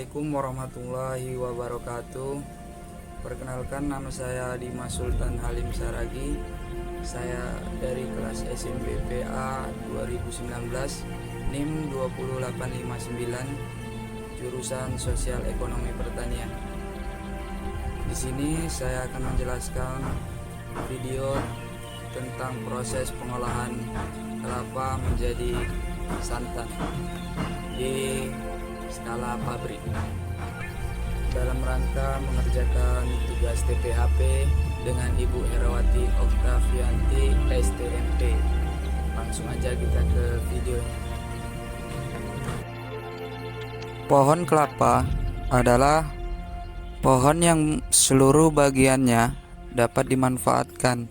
Assalamualaikum warahmatullahi wabarakatuh. Perkenalkan, nama saya Dimas Sultan Halim Saragi. Saya dari kelas SMP PA 2019, NIM 20859, jurusan Sosial Ekonomi Pertanian. Di sini saya akan menjelaskan video tentang proses pengolahan kelapa menjadi santan di skala pabrik dalam rangka mengerjakan tugas TPHP dengan Ibu Herawati Oktavianti STMP. Langsung aja kita ke videonya. Pohon kelapa adalah pohon yang seluruh bagiannya dapat dimanfaatkan,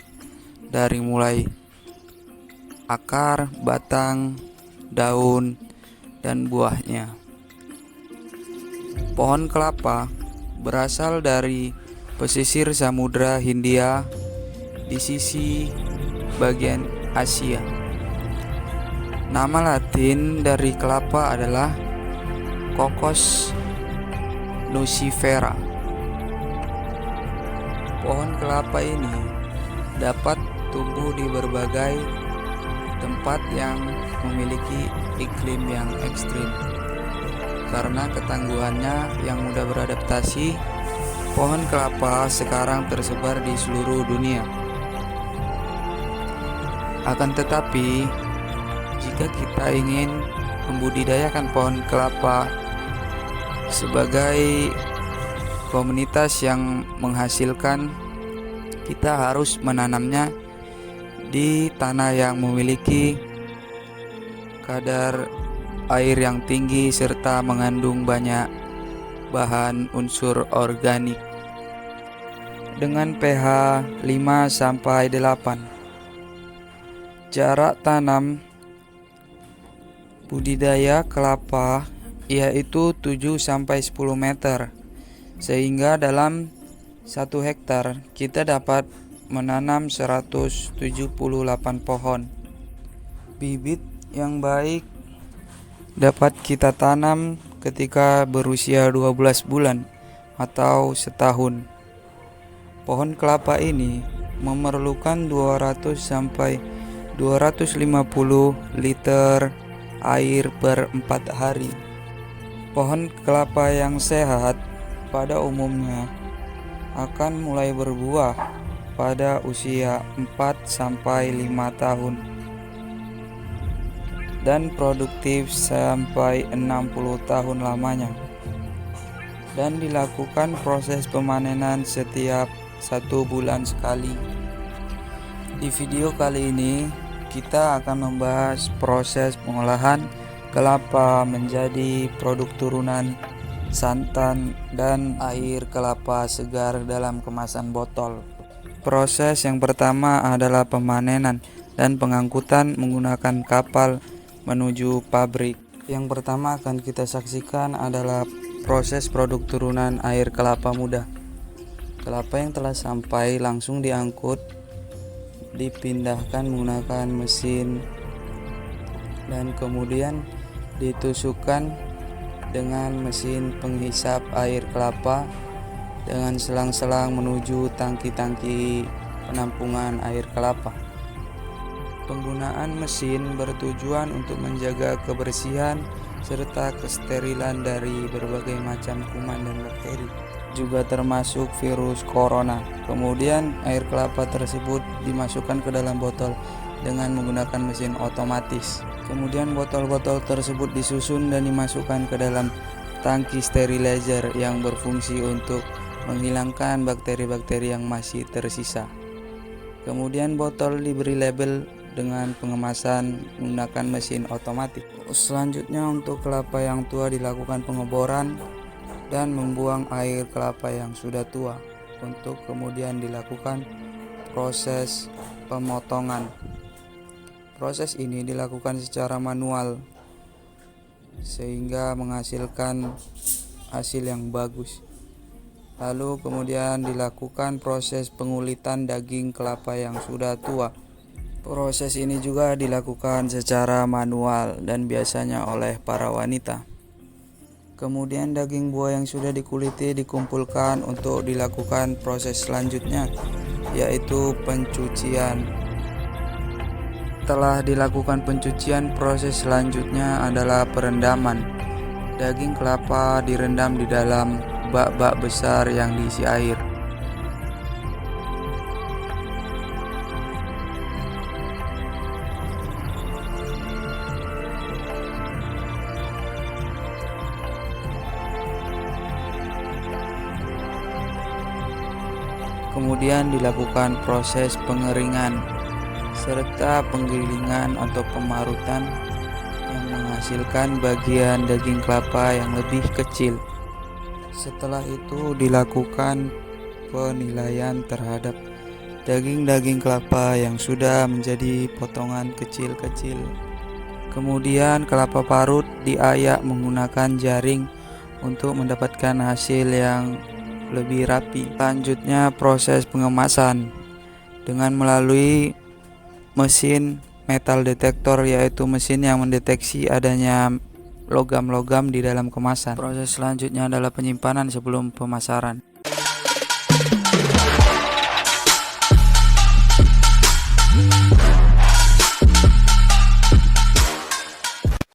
dari mulai akar, batang, daun, dan buahnya. Pohon kelapa berasal dari pesisir Samudra Hindia di sisi bagian Asia. Nama Latin dari kelapa adalah Cocos nucifera. Pohon kelapa ini dapat tumbuh di berbagai tempat yang memiliki iklim yang ekstrim. Karena ketangguhannya yang mudah beradaptasi, pohon kelapa sekarang tersebar di seluruh dunia. Akan tetapi, jika kita ingin membudidayakan pohon kelapa sebagai komunitas yang menghasilkan, kita harus menanamnya di tanah yang memiliki kadar air yang tinggi serta mengandung banyak bahan unsur organik dengan pH 5-8. Jarak tanam budidaya kelapa yaitu 7-10 meter, sehingga dalam 1 hektar kita dapat menanam 178 pohon. Bibit yang baik dapat kita tanam ketika berusia 12 bulan atau setahun. Pohon kelapa ini memerlukan 200 sampai 250 liter air per 4 hari. Pohon kelapa yang sehat pada umumnya akan mulai berbuah pada usia 4 sampai 5 tahun dan produktif sampai 60 tahun lamanya, dan dilakukan proses pemanenan setiap 1 bulan sekali. Di video kali ini kita akan membahas proses pengolahan kelapa menjadi produk turunan santan dan air kelapa segar dalam kemasan botol. Proses yang pertama adalah pemanenan dan pengangkutan menggunakan kapal menuju pabrik. Yang pertama akan kita saksikan adalah proses produk turunan air kelapa muda. Kelapa yang telah sampai langsung diangkut, dipindahkan menggunakan mesin, dan kemudian ditusukkan dengan mesin penghisap air kelapa dengan selang-selang menuju tangki-tangki penampungan air kelapa. Penggunaan mesin bertujuan untuk menjaga kebersihan serta kesterilan dari berbagai macam kuman dan bakteri, juga termasuk virus corona. Kemudian air kelapa tersebut dimasukkan ke dalam botol dengan menggunakan mesin otomatis. Kemudian botol-botol tersebut disusun dan dimasukkan ke dalam tangki sterilizer yang berfungsi untuk menghilangkan bakteri-bakteri yang masih tersisa. Kemudian botol diberi label dengan pengemasan menggunakan mesin otomatis. Selanjutnya untuk kelapa yang tua dilakukan pengeboran dan membuang air kelapa yang sudah tua, untuk kemudian dilakukan proses pemotongan. Proses ini dilakukan secara manual sehingga menghasilkan hasil yang bagus. Lalu kemudian dilakukan proses pengulitan daging kelapa yang sudah tua. Proses ini juga dilakukan secara manual dan biasanya oleh para wanita. Kemudian daging buah yang sudah dikuliti dikumpulkan untuk dilakukan proses selanjutnya, yaitu pencucian. Setelah dilakukan pencucian, proses selanjutnya adalah perendaman. Daging kelapa direndam di dalam bak-bak besar yang diisi air. Kemudian dilakukan proses pengeringan serta penggilingan atau pemarutan yang menghasilkan bagian daging kelapa yang lebih kecil. Setelah itu dilakukan penilaian terhadap daging-daging kelapa yang sudah menjadi potongan kecil-kecil. Kemudian kelapa parut diayak menggunakan jaring untuk mendapatkan hasil yang lebih rapi. Selanjutnya proses pengemasan dengan melalui mesin metal detektor, yaitu mesin yang mendeteksi adanya logam-logam di dalam kemasan. Proses selanjutnya adalah penyimpanan sebelum pemasaran.